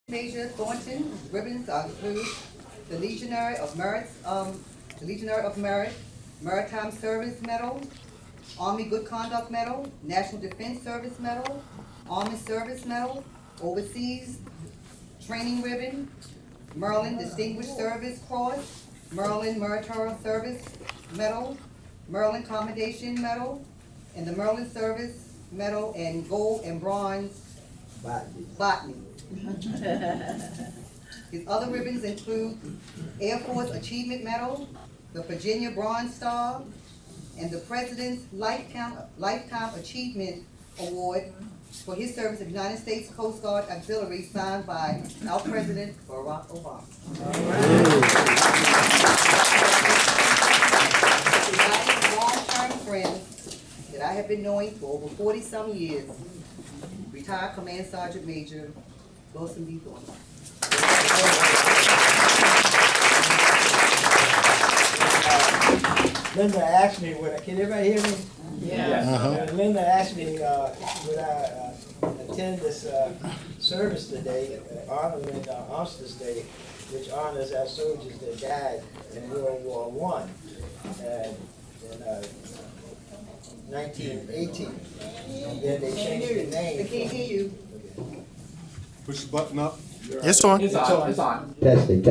Major Thornton ribbons include the Legionary of Merit, Maritime Service Medal, Army Good Conduct Medal, National Defense Service Medal, Army Service Medal, Overseas Training Ribbon, Maryland Distinguished Service Cross, Maryland Meritorious Service Medal, Maryland Commendation Medal, and the Maryland Service Medal, and gold and bronze botany. His other ribbons include Air Force Achievement Medal, the Virginia Bronze Star, and the President's Lifetime Achievement Award for his service of United States Coast Guard Auxiliary, signed by our President Barack Obama. My long-term friend that I have been knowing for over 40-some years, retired Command Sgt. Major Wilson B. Thornton. Linda asked me, can everybody hear me? Yeah. Linda asked me, would I attend this service today, honoring Armistice Day, which honors our soldiers that died in World War I in 1918. And then they changed the name. I can't hear you. Push the button up. It's on. It's on. Testing.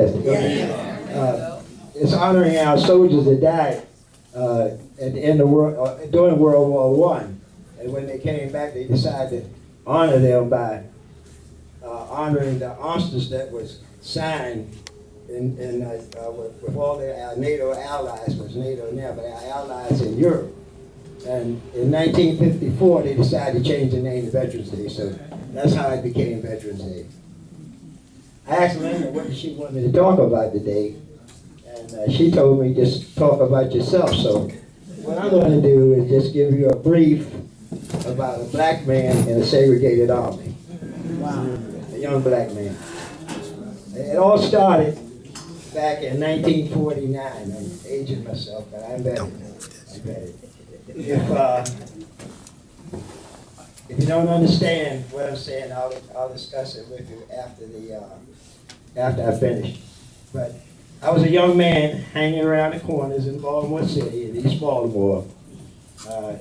It's honoring our soldiers that died at the end of during World War I. And when they came back, they decided to honor them by honoring the armistice that was signed with all our NATO allies, was NATO now, but our allies in Europe. And in 1954, they decided to change the name to Veterans Day, so that's how it became Veterans Day. I asked Linda what did she want me to talk about today, and she told me just talk about yourself. So what I'm going to do is just give you a brief about a black man in a segregated army. Wow. A young black man. It all started back in 1949. I'm aging myself, but I'm better. If you don't understand what I'm saying, I'll discuss it with you after I finish. But I was a young man hanging around the corners in Baltimore City, in East Baltimore,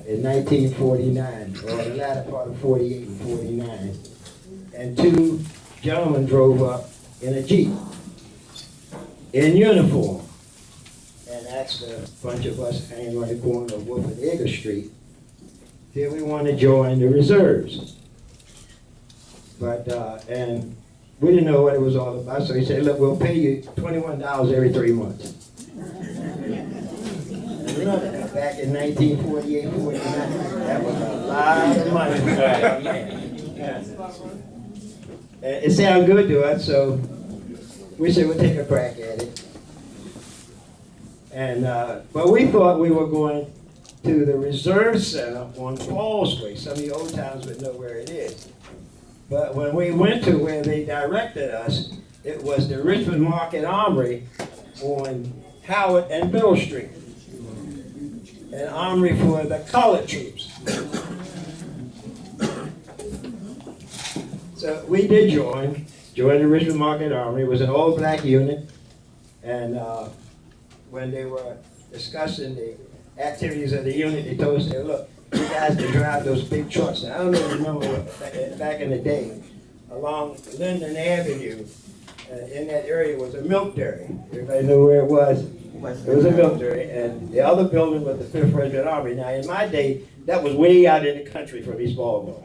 in 1949, or the latter part of 48 and 49. And two gentlemen drove up in a Jeep, in uniform, and asked a bunch of us hanging on the corner of Wolf and Edgar Street, did we want to join the reserves? But, and we didn't know what it was all about, so he said, look, we'll pay you $21 every 3 months. And remember, back in 1948, 49, that was a lot of money. It sounded good to us, so we said we'll take a crack at it. And but we thought we were going to the Reserve Center on Falls Way. Some of you old timers would know where it is. But when we went to where they directed us, it was the Richmond Market Armory on Howard and Middle Street. An armory for the colored troops. So we did join the Richmond Market Armory. It was an all-black unit. And when they were discussing the activities of the unit, they told us, look, you guys can drive those big trucks. Now, I don't even remember back in the day, along Linden Avenue, in that area was a milk dairy. Everybody knew where it was? It was a milk dairy. And the other building was the 5th Regiment Army. Now, in my day, that was way out in the country from East Baltimore.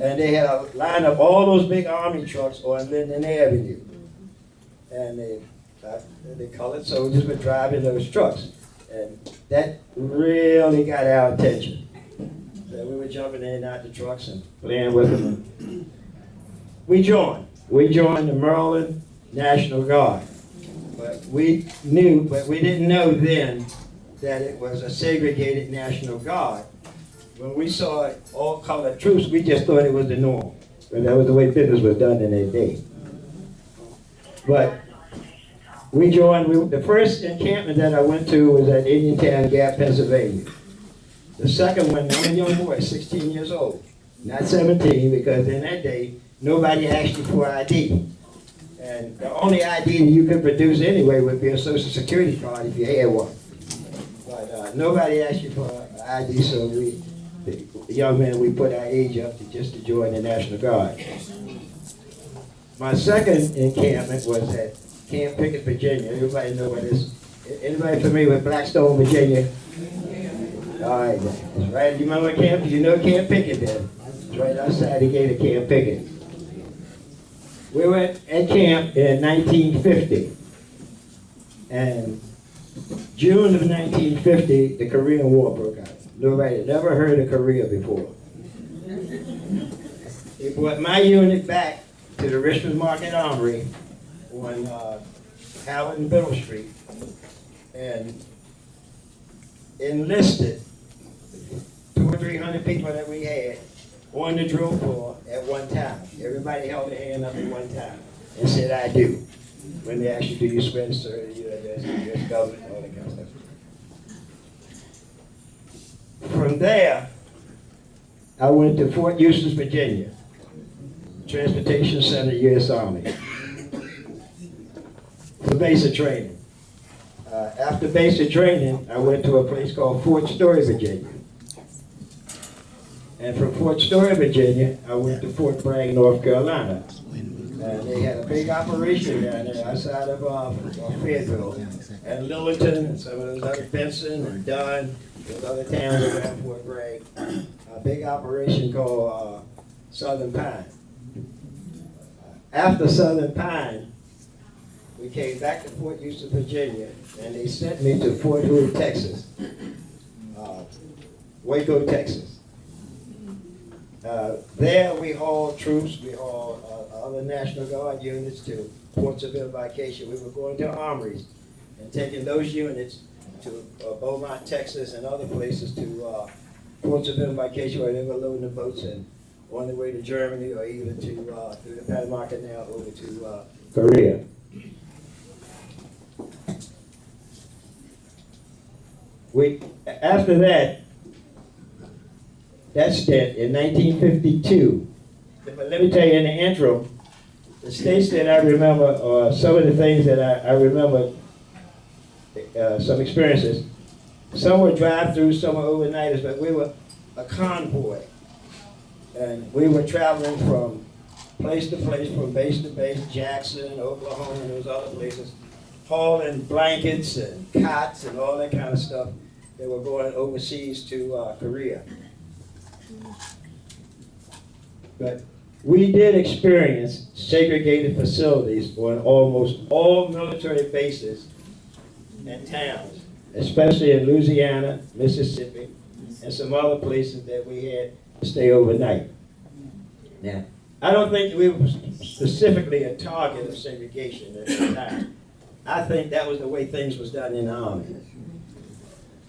And they had a line of all those big army trucks on Linden Avenue. And the colored soldiers were driving those trucks. And that really got our attention. So we were jumping in and out the trucks and playing with them. We joined the Maryland National Guard. But we didn't know then that it was a segregated National Guard. When we saw all colored troops, we just thought it was the norm. And that was the way business was done in that day. But we joined, the first encampment that I went to was at Indiantown Gap, Pennsylvania. The second one, I'm a young boy, 16 years old. Not 17, because in that day, nobody asked you for ID. And the only ID that you could produce anyway would be a social security card if you had one. But nobody asked you for an ID, so we, the young men, we put our age up to join the National Guard. My second encampment was at Camp Pickett, Virginia. Everybody know what this? Anybody familiar with Blackstone, Virginia? All right, that's right. You remember Camp? You know Camp Pickett then? It's right outside the gate of Camp Pickett. We were at camp in 1950, and June of 1950, the Korean War broke out. Nobody had never heard of Korea before. It brought my unit back to the Richmond Market Armory on Howard and Middle Street, and enlisted 200 or 300 people that we had on the drill floor at one time. Everybody held their hand up at one time and said, "I do." When they asked you, "Do you swear to serve the U.S. government?" all that kind of stuff. From there, I went to Fort Eustis, Virginia, Transportation Center, U.S. Army, for basic training. After basic training, I went to a place called Fort Story, Virginia. And from Fort Story, Virginia, I went to Fort Bragg, North Carolina. And they had a big operation down there outside of Fayetteville, and Lillington, and some of those other Benson and Dunn, those other towns around Fort Bragg. A big operation called Southern Pine. After Southern Pine, we came back to Fort Eustis, Virginia, and they sent me to Fort Hood, Texas, Waco, Texas. There we hauled troops, we hauled other National Guard units to ports of embarkation. We were going to armories and taking those units to Beaumont, Texas, and other places to ports of embarkation where they were loading the boats and on the way to Germany or even to through the Panama Canal over to Korea. After that stint in 1952, but let me tell you in the interim, the states that I remember, or some of the things that I remember, some experiences. Some were drive-throughs, some were overnighters, but we were a convoy. And we were traveling from place to place, from base to base, Jackson, Oklahoma, and those other places, hauling blankets and cots and all that kind of stuff that were going overseas to Korea. But we did experience segregated facilities on almost all military bases and towns, especially in Louisiana, Mississippi, and some other places that we had to stay overnight. Now, I don't think we were specifically a target of segregation at the time. I think that was the way things was done in the Army.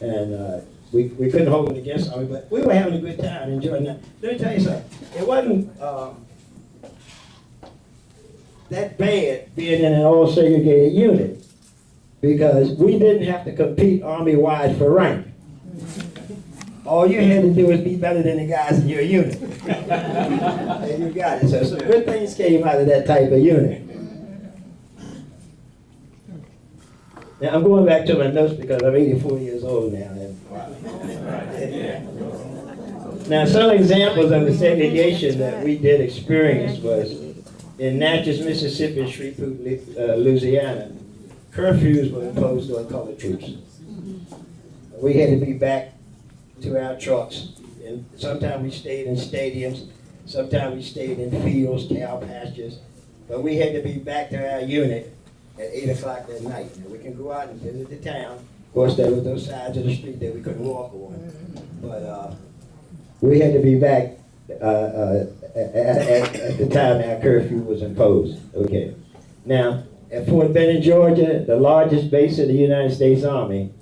And we couldn't hold it against the Army, but we were having a good time, enjoying that. Let me tell you something. It wasn't that bad being in an all-segregated unit, because we didn't have to compete Army-wide for rank. All you had to do was be better than the guys in your unit. And you got it. So some good things came out of that type of unit. Now I'm going back to my notes because I'm 84 years old now. Now some examples of the segregation that we did experience was in Natchez, Mississippi, and Shreveport, Louisiana. Curfews were imposed on colored troops. We had to be back to our trucks, and sometimes we stayed in stadiums, sometimes we stayed in fields, cow pastures, but we had to be back to our unit at 8 o'clock that night. Now, we can go out and visit the town. Of course, there were those sides of the street that we couldn't walk on, but we had to be back at the time our curfew was imposed. Okay. Now, at Fort Benning, Georgia, the largest base of the United States Army,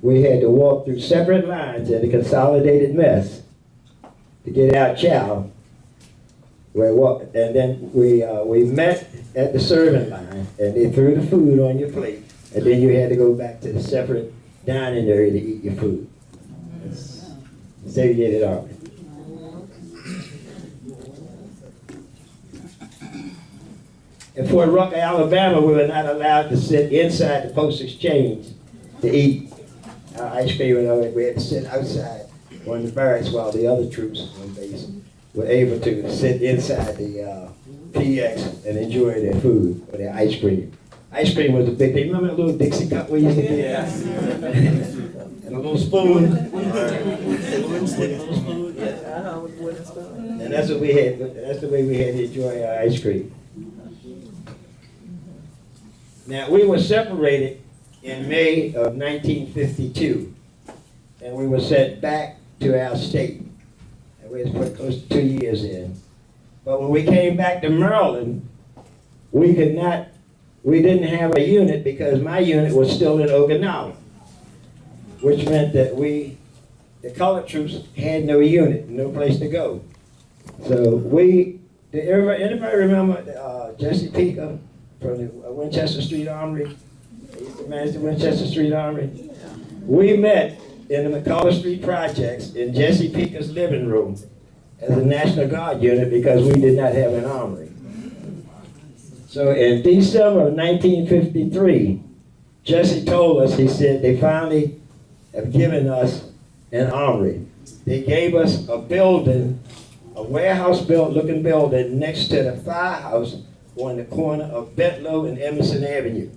we had to walk through separate lines in a consolidated mess to get our chow. And then we met at the serving line, and they threw the food on your plate, and then you had to go back to the separate dining area to eat your food. Segregated Army. In Fort Rucker, Alabama, we were not allowed to sit inside the post exchange to eat our ice cream. And we had to sit outside on the barracks while the other troops on base were able to sit inside the PX and enjoy their food or their ice cream. Ice cream was a big thing. Remember that little Dixie cup we used to get? Yeah. And a little spoon. And that's what we had. That's the way we had to enjoy our ice cream. Now, we were separated in May of 1952, and we were sent back to our state. And we was put close to 2 years in. But when we came back to Maryland, we didn't have a unit because my unit was still in Okinawa, which meant that the colored troops had no unit, no place to go. So anybody remember Jesse Pica from the Winchester Street Armory? He used to manage the Winchester Street Armory. We met in the McCullough Street Projects in Jesse Pica's living room as a National Guard unit because we did not have an armory. So in December of 1953, Jesse told us, he said, they finally have given us an armory. They gave us a building, a warehouse-looking building next to the firehouse on the corner of Betlow and Emerson Avenue.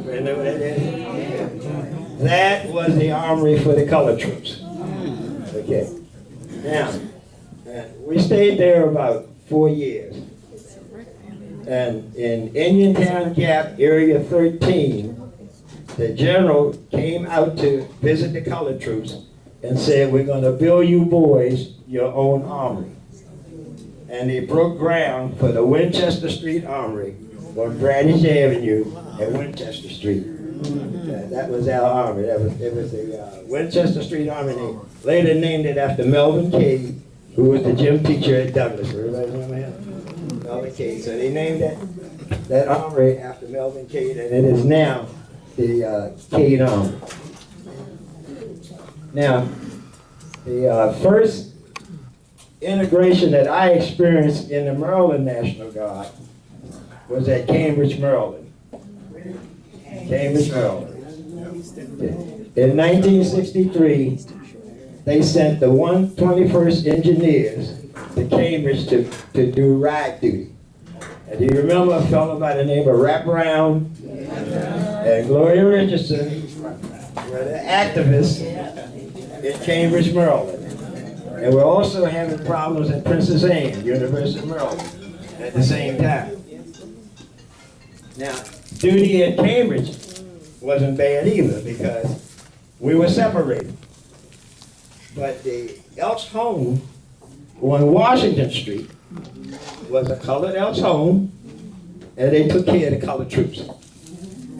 You know what that is? That was the armory for the colored troops. Okay. Now, we stayed there about 4 years. And in Uniontown Gap, Area 13, the general came out to visit the colored troops and said, we're going to build you boys your own armory. And they broke ground for the Winchester Street Armory on Bradish Avenue at Winchester Street. That was our armory. It was the Winchester Street Army. They later named it after Melvin Cade, who was the gym teacher at Douglas. Everybody remember him? Melvin Cade. So they named that armory after Melvin Cade, and it is now the Cade Armory. Now, the first integration that I experienced in the Maryland National Guard was at Cambridge, Maryland. Cambridge, Maryland. In 1963, they sent the 121st Engineers to Cambridge to do ride duty. And do you remember a fellow by the name of Rap Brown and Gloria Richardson were the activists in Cambridge, Maryland. And we're also having problems at Princess Anne, University of Maryland, at the same time. Now, duty at Cambridge wasn't bad either because we were separated. But the Elks home on Washington Street was a colored Elks home, and they took care of the colored troops.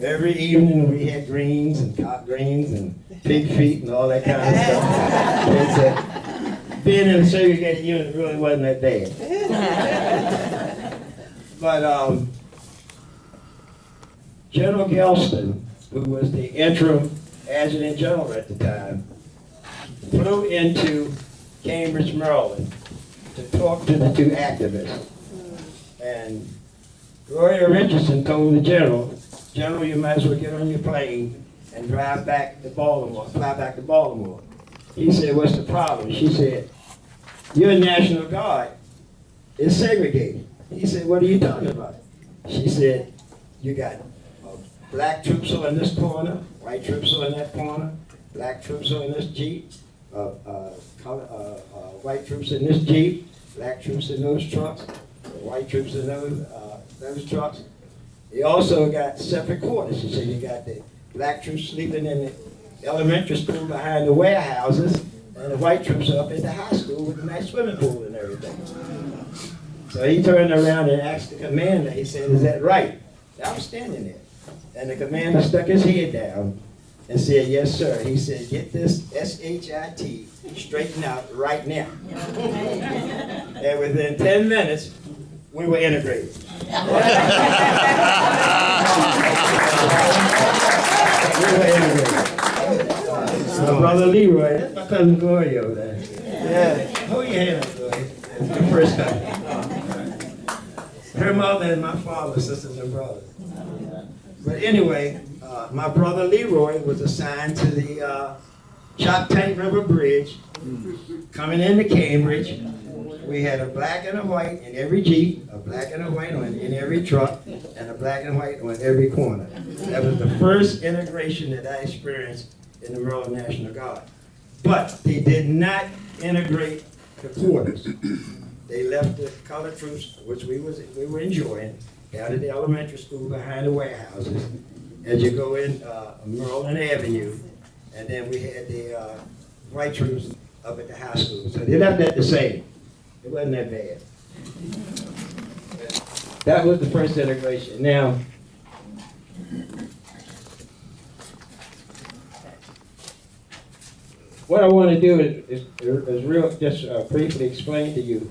Every evening we had greens and cop greens and pig feet and all that kind of stuff. They said, being in a segregated unit really wasn't that bad. But General Gelston, who was the interim adjutant general at the time, flew into Cambridge, Maryland to talk to the two activists. And Gloria Richardson told the general, you might as well get on your plane and drive back to Baltimore, fly back to Baltimore. He said, what's the problem? She said, your National Guard is segregated. He said, what are you talking about? She said, you got black troops on this corner, white troops on that corner, black troops on this Jeep, white troops in this Jeep, black troops in those trucks, white troops in those trucks. You also got separate quarters. You see, you got the black troops sleeping in the elementary school behind the warehouses, and the white troops are up at the high school with a nice swimming pool and everything. So he turned around and asked the commander, he said, is that right? I was standing there. And the commander stuck his head down and said, yes, sir. He said, get this S-H-I-T straightened out right now. And within 10 minutes, we were integrated. We were integrated. My brother Leroy, that's my cousin Gloria over there. Yeah. Hold your hand up, Gloria. It's the first time. Her mother and my father, sisters and brothers. But anyway, my brother Leroy was assigned to the Choptank River Bridge coming into Cambridge. We had a black and a white in every Jeep, a black and a white in every truck, and a black and white on every corner. That was the first integration that I experienced in the Maryland National Guard. But they did not integrate the quarters. They left the colored troops, which we were enjoying, down at the elementary school behind the warehouses. As you go in Maryland Avenue, and then we had the white troops up at the high school. So they left that the same. It wasn't that bad. That was the first integration. Now, what I want to do is just briefly explain to you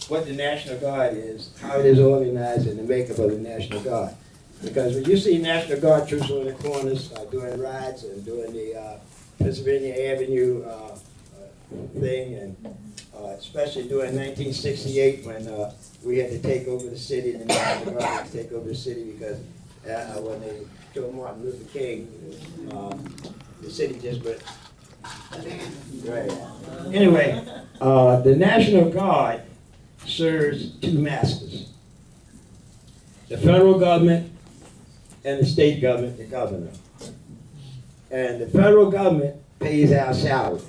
what the National Guard is, how it is organized, and the makeup of the National Guard. Because when you see National Guard troops on the corners doing rides and doing the Pennsylvania Avenue thing, and especially during 1968 when we had to take over the city, and the National Guard had to take over the city because when they killed Martin Luther King, the city just went. Right. Anyway, the National Guard serves two masters: the federal government and the state government, the governor. And the federal government pays our salary.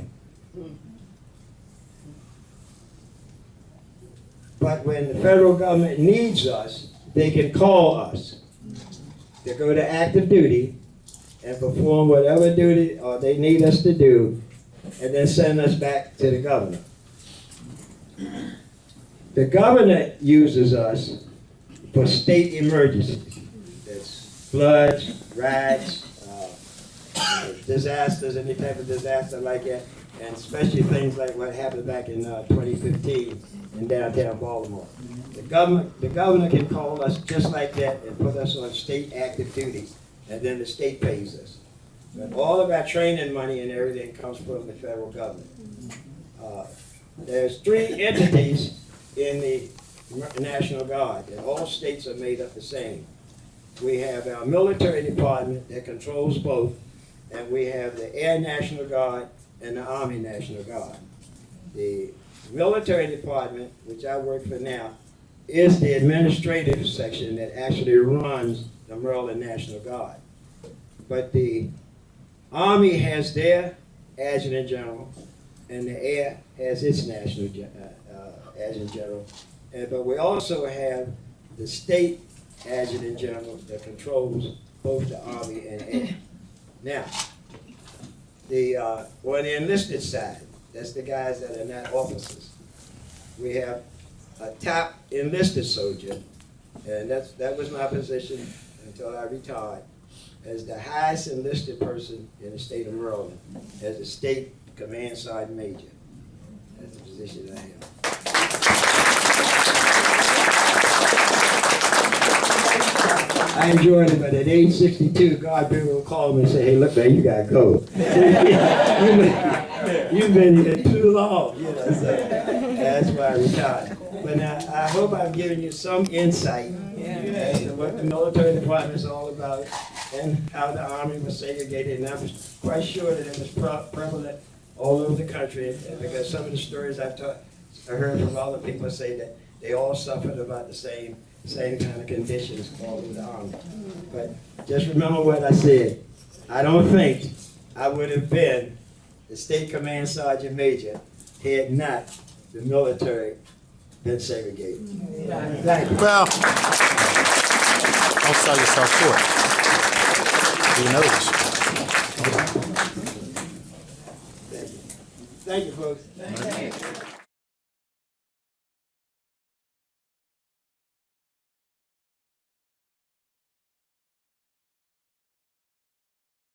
But when the federal government needs us, they can call us to go to active duty and perform whatever duty or they need us to do, and then send us back to the governor. The governor uses us for state emergencies. That's floods, riots, disasters, any type of disaster like that, and especially things like what happened back in 2015 in downtown Baltimore. The governor can call us just like that and put us on state active duty, and then the state pays us. But all of our training money and everything comes from the federal government. There's three entities in the National Guard, and all states are made up the same. We have our military department that controls both, and we have the Air National Guard and the Army National Guard. The military department, which I work for now, is the administrative section that actually runs the Maryland National Guard. But the Army has their Adjutant General, and the Air has its National Adjutant General. But we also have the state Adjutant General that controls both the Army and Air. Now, on the enlisted side, that's the guys that are not officers. We have a top enlisted soldier, and that was my position until I retired, as the highest enlisted person in the state of Maryland, as a state Command Sgt. Major. That's the position I have. I enjoyed it, but at age 62, God will call me and say, "Hey, look, man, you gotta go. You've been here too long." You know, so that's why I retired. But now, I hope I've given you some insight as to what the military department is all about and how the Army was segregated. And I'm quite sure that it was prevalent all over the country, because some of the stories I heard from other people say that they all suffered about the same kind of conditions all over the Army. But just remember what I said. I don't think I would have been the State Command Sergeant Major had not the military been segregated. Thank you. Well, don't sell yourself short. Who knows? Thank you, folks. Thank you.